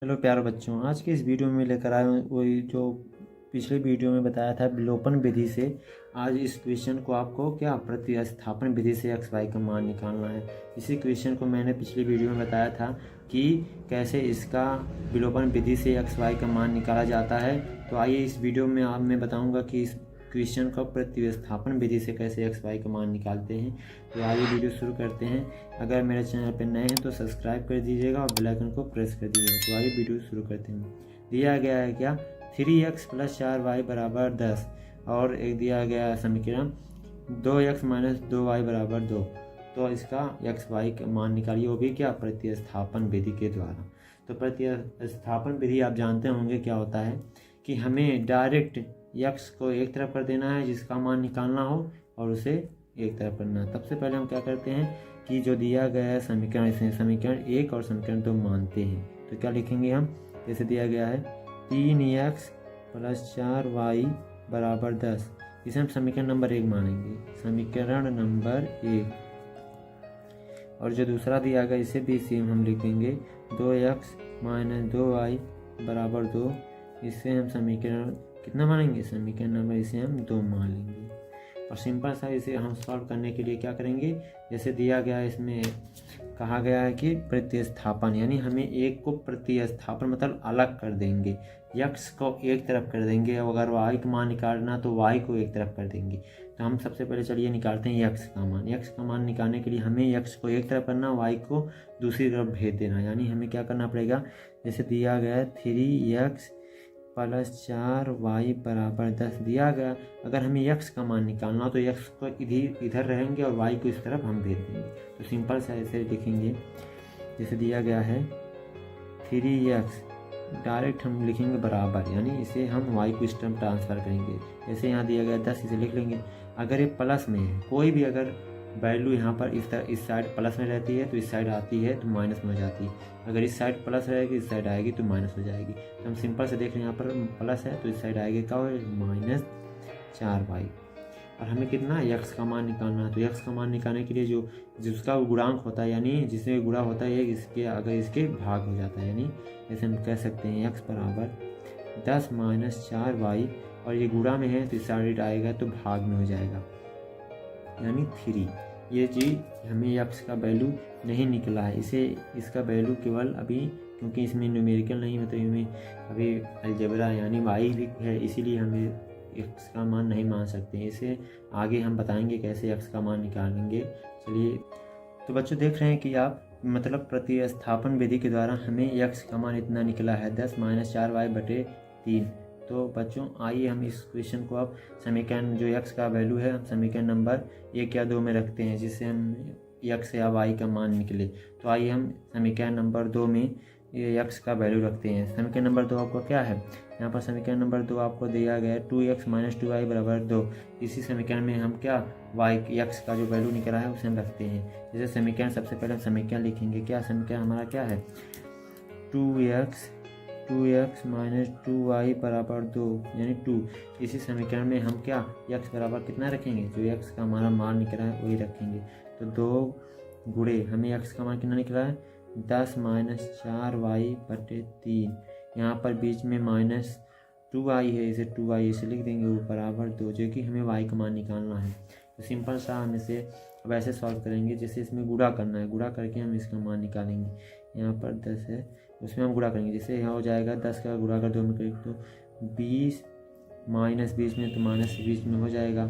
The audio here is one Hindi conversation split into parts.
हेलो प्यारे बच्चों, आज की इस वीडियो में लेकर आए हूँ वही जो पिछले वीडियो में बताया था विलोपन विधि से। आज इस क्वेश्चन को आपको क्या प्रतिस्थापन विधि से एक्स वाई का मान निकालना है। इसी क्वेश्चन को मैंने पिछली वीडियो में बताया था कि कैसे इसका विलोपन विधि से एक्स वाई का मान निकाला जाता है। तो आइए इस वीडियो में मैं बताऊँगा कि इस क्वेश्चन का प्रतिस्थापन विधि से कैसे एक्स वाई का मान निकालते हैं। तो आइए वीडियो शुरू करते हैं। अगर मेरे चैनल पर नए हैं तो सब्सक्राइब कर दीजिएगा और बेल आइकन को प्रेस कर दीजिएगा। तो आइए वीडियो शुरू करते हैं। दिया गया है क्या 3x + 4y = 10 और एक दिया गया समीकरण 2x - 2y = 2। तो इसका एक्स वाई का मान निकालिए, वो भी क्या प्रतिस्थापन विधि के द्वारा। तो प्रतिस्थापन विधि आप जानते होंगे क्या होता है कि हमें डायरेक्ट x को एक तरफ कर देना है जिसका मान निकालना हो और उसे एक तरफ करना है। सबसे पहले हम क्या करते हैं कि जो दिया गया है समीकरण, इसे समीकरण 1 और समीकरण 2 मानते हैं। तो क्या लिखेंगे हम, जैसे दिया गया है 3x + 4y = 10। इसे हम समीकरण नंबर 1 मानेंगे, समीकरण नंबर 1। और जो दूसरा दिया गया इसे भी सेम हम लिखेंगे 2x - 2y = 2। इसे हम समीकरण कितना मानेंगे, समीकरण नंबर इसे हम 2 मान लेंगे। और सिंपल सा इसे हम सॉल्व करने के लिए क्या करेंगे, जैसे दिया गया है इसमें कहा गया है कि प्रतिस्थापन, यानी हमें एक को प्रतिस्थापन मतलब अलग कर देंगे, x को एक तरफ कर देंगे। अगर y का मान निकालना तो y को एक तरफ कर देंगे। तो हम सबसे पहले चलिए निकालते हैं x का मान। x का मान निकालने के लिए हमें x को एक तरफ करना, y को दूसरी तरफ भेज देना। यानी हमें क्या करना पड़ेगा, जैसे दिया गया है 3x + 4y = 10 दिया गया। अगर हमें x का मान निकालना हो तो x को इधर रहेंगे और y को इस तरफ हम भेज देंगे। तो सिंपल सा ऐसे लिखेंगे, जैसे दिया गया है 3x, डायरेक्ट हम लिखेंगे बराबर, यानी इसे हम y को इस तरफ ट्रांसफ़र करेंगे। जैसे यहाँ दिया गया 10, इसे लिख लेंगे। अगर ये प्लस में है, कोई भी अगर वैल्यू यहाँ पर इस साइड प्लस में रहती है तो इस साइड आती है तो माइनस में हो जाती है। अगर इस साइड प्लस रहेगी, इस साइड आएगी तो माइनस हो जाएगी। तो हम सिंपल से देख रहे हैं, यहाँ पर प्लस है तो इस साइड आएगी क्या होगा, -4y। और हमें कितना x का मान निकालना है। तो x का मान निकालने के लिए जो जिसका गुणांक होता है, यानी जिसमें गुणा होता है इसके, अगर इसके भाग हो जाता है, यानी जैसे हम कह सकते हैं x = 10 - 4y, और ये गुणा में है तो इस साइड आएगा तो भाग में हो जाएगा, यानी 3। ये चीज़ हमें x का वैल्यू नहीं निकला है, इसका वैल्यू केवल अभी, क्योंकि इसमें न्यूमेरिकल नहीं मतलब इसमें अभी अलजेब्रा यानी y है, इसीलिए हमें x का मान नहीं मान सकते। इसे आगे हम बताएंगे कैसे x का मान निकालेंगे। चलिए, तो बच्चों देख रहे हैं कि आप मतलब प्रतिस्थापन विधि के द्वारा हमें x का मान इतना निकला है 10 - 4y/3। तो बच्चों आइए हम इस क्वेश्चन को अब समीकरण जो x का वैल्यू है हम समीकरण नंबर 1 या 2 में रखते हैं, जिससे हम x या y का मान निकले। तो आइए हम समीकरण नंबर 2 में ये x का वैल्यू रखते हैं। समीकरण नंबर 2 आपको क्या है, यहाँ पर समीकरण नंबर 2 आपको दिया गया है 2x - 2y = 2। इसी समीकरण में हम क्या x का जो वैल्यू निकला है उसे हम रखते हैं। जैसे समीकरण, सबसे पहले हम समीकरण लिखेंगे। क्या समीकरण हमारा क्या है, 2x - 2y = 2, यानी 2। इसी समीकरण में हम क्या x बराबर कितना रखेंगे, जो x का हमारा मान निकला है वही रखेंगे। तो 2 गुणे हमें x का मान कितना निकला है 10 - 4y/3। यहाँ पर बीच में -2y है, इसे 2y इसे लिख देंगे, वो बराबर 2, जो कि हमें y का मान निकालना है। तो सिंपल सा हम इसे अब ऐसे सॉल्व करेंगे, जैसे इसमें गुणा करना है, गुणा करके हम इसका मान निकालेंगे। यहाँ पर 10 है, उसमें हम गुणा करेंगे। जैसे यहाँ हो जाएगा 10 का गुणा अगर 2 में करेंगे तो 20 माइनस बीच में, तो माइनस बीच में हो जाएगा।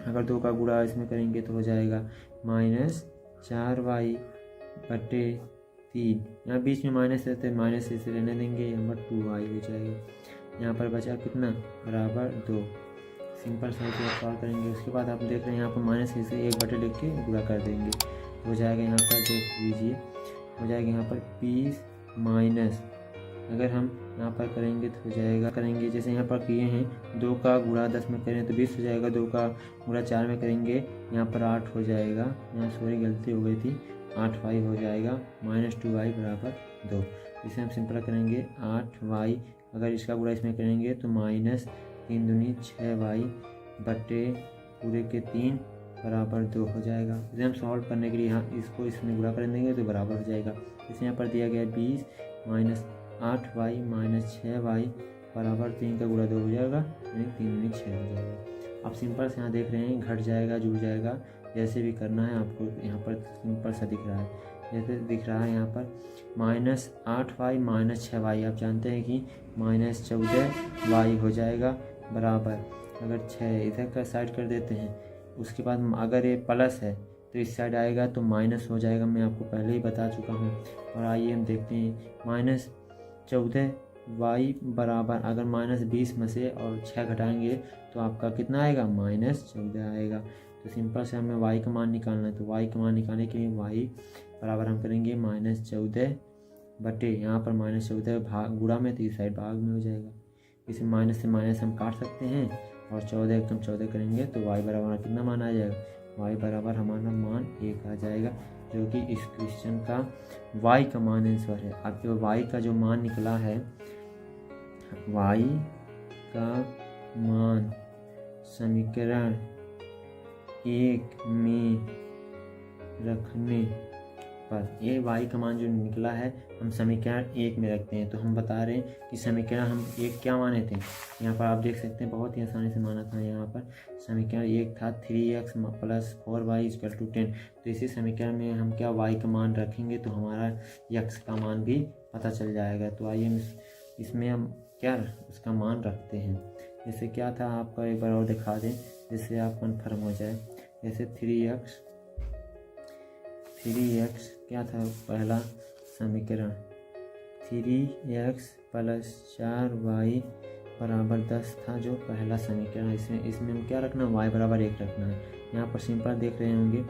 अगर 2 का गुणा इसमें करेंगे तो हो जाएगा -4y/3। यहाँ बीच में माइनस है तो माइनस इसे रहने देंगे, यहाँ पर 2y हो जाएगा। यहाँ पर बचा कितना, बराबर 2। सिंपल सा इसे सॉल्व करेंगे। उसके बाद आप देख रहे हैं यहाँ पर माइनस से 1/, लिख के गुणा कर देंगे, हो जाएगा। यहाँ पर देख लीजिए, हो जाएगा यहाँ पर 20 माइनस, अगर हम यहाँ पर करेंगे तो हो जाएगा, करेंगे जैसे यहाँ पर किए हैं 2 का गुणा 10 में करें तो 20 हो जाएगा, 2 का गुणा 4 में करेंगे यहाँ पर 8 हो जाएगा। यहाँ सॉरी गलती हो गई थी, 8y हो जाएगा, -2y = 2। इसे हम सिंपल करेंगे 8y, अगर इसका गुणा इसमें करेंगे तो -3 दूनी 6y/3 = 2 हो जाएगा। इसे हम सॉल्व करने के लिए यहाँ इसको इसमें गुणा कर देंगे तो बराबर हो जाएगा। इसे यहाँ पर दिया गया 20 - 8y माइनस 6y बराबर 3 का गुणा 2 हो जाएगा, यानी 3 दूनी 6 हो जाएगा। आप सिंपल से यहाँ देख रहे हैं घट जाएगा जुड़ जाएगा, जैसे भी करना है आपको यहाँ पर सिंपल सा दिख रहा है। जैसे दिख रहा है यहाँ पर माइनस 8y माइनस 6y, आप जानते हैं कि माइनस 14y हो जाएगा बराबर, अगर 6 इधर का साइड कर देते हैं, उसके बाद अगर ये प्लस है तो इस साइड आएगा तो माइनस हो जाएगा, मैं आपको पहले ही बता चुका हूँ। और आइए हम देखते हैं माइनस 14y बराबर, अगर माइनस 20 में से और 6 घटाएंगे तो आपका कितना आएगा, माइनस 14 आएगा। तो सिंपल से हमें y का मान निकालना है, तो y का मान निकालने के लिए y बराबर हम करेंगे माइनस 14 बटे, यहाँ पर माइनस 14 भाग गुणा में, तो इस साइड भाग में हो जाएगा। इसे माइनस से माइनस हम काट सकते हैं और 14 कम 14 करेंगे तो y बराबर कितना मान आ जाएगा, y बराबर हमारा मान 1 आ जाएगा, जो कि इस क्वेश्चन का y का मान आंसर है। आपके y का जो मान निकला है, y का मान समीकरण 1 में रखने पर, ये y का मान जो निकला है हम समीकरण 1 में रखते हैं। तो हम बता रहे हैं कि समीकरण हम 1 क्या माने थे, यहाँ पर आप देख सकते हैं बहुत ही आसानी से माना था। यहाँ पर समीकरण 1 था 3x plus 4y equal to 10। तो इसी समीकरण में हम क्या y का मान रखेंगे तो हमारा x का मान भी पता चल जाएगा। तो आइए इसमें हम क्या उसका मान रखते हैं। जैसे क्या था आपका एक बार और दिखा दें जिससे आप कन्फर्म हो जाए। जैसे 3x क्या था पहला समीकरण, 3x प्लस 4y बराबर 10 था जो पहला समीकरण। इसमें हम क्या रखना, y बराबर 1 रखना है। यहाँ पर सिंपल देख रहे होंगे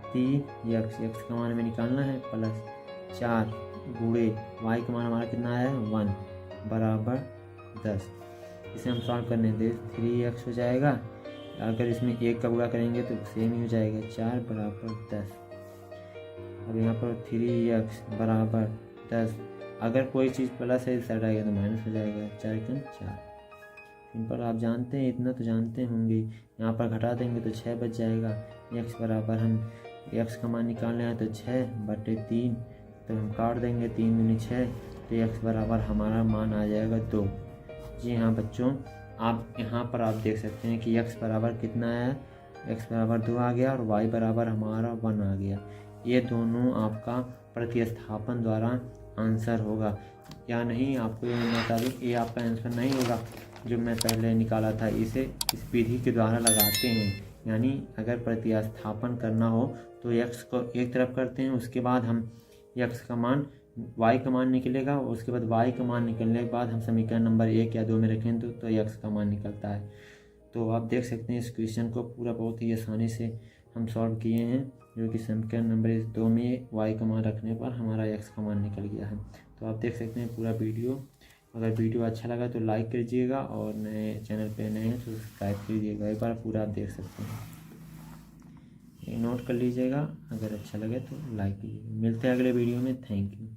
3x का मान हमें निकालना है प्लस 4 गुणे y का मान हमारा कितना है 1 बराबर 10। इसे हम सॉल्व करने दें, 3x हो जाएगा, अगर इसमें 1 का गुणा करेंगे तो सेम ही हो जाएगा, 4 बराबर 10। अब यहाँ पर 3x बराबर 10, अगर कोई चीज़ प्लस है इस साइड आएगा तो माइनस हो जाएगा, 4 कम 4। सिंपल आप जानते हैं, इतना तो जानते होंगे। यहाँ पर घटा देंगे तो 6 बच जाएगा। x बराबर हम x का मान निकालना है तो 6 बटे 3, तो हम काट देंगे 3 दूनी 6, तो x बराबर हमारा मान आ जाएगा 2। जी हाँ बच्चों, आप यहाँ पर आप देख सकते हैं कि x बराबर कितना है, x बराबर 2 आ गया और y बराबर हमारा 1 आ गया। ये दोनों आपका प्रतिस्थापन द्वारा आंसर होगा या नहीं, आपको ये बता दूँ ये आपका आंसर नहीं होगा जो मैं पहले निकाला था। इसे इस विधि के द्वारा लगाते हैं, यानी अगर प्रतिस्थापन करना हो तो x को एक तरफ करते हैं, उसके बाद हम x का मान y का मान निकलेगा, उसके बाद y का मान निकलने के बाद हम समीकरण नंबर 1 या 2 में रखें तो x का मान निकलता है। तो आप देख सकते हैं इस क्वेश्चन को पूरा बहुत ही आसानी से हम सॉल्व किए हैं, जो कि समीकरण नंबर 2 में y का मान रखने पर हमारा x का मान निकल गया है। तो आप देख सकते हैं पूरा वीडियो। अगर वीडियो अच्छा लगा तो लाइक कीजिएगा और नए चैनल पे नए हैं तो सब्सक्राइब कीजिएगा। एक बार पूरा आप देख सकते हैं, ये नोट कर लीजिएगा। अगर अच्छा लगे तो लाइक कीजिएगा। मिलते हैं अगले वीडियो में। Thank you.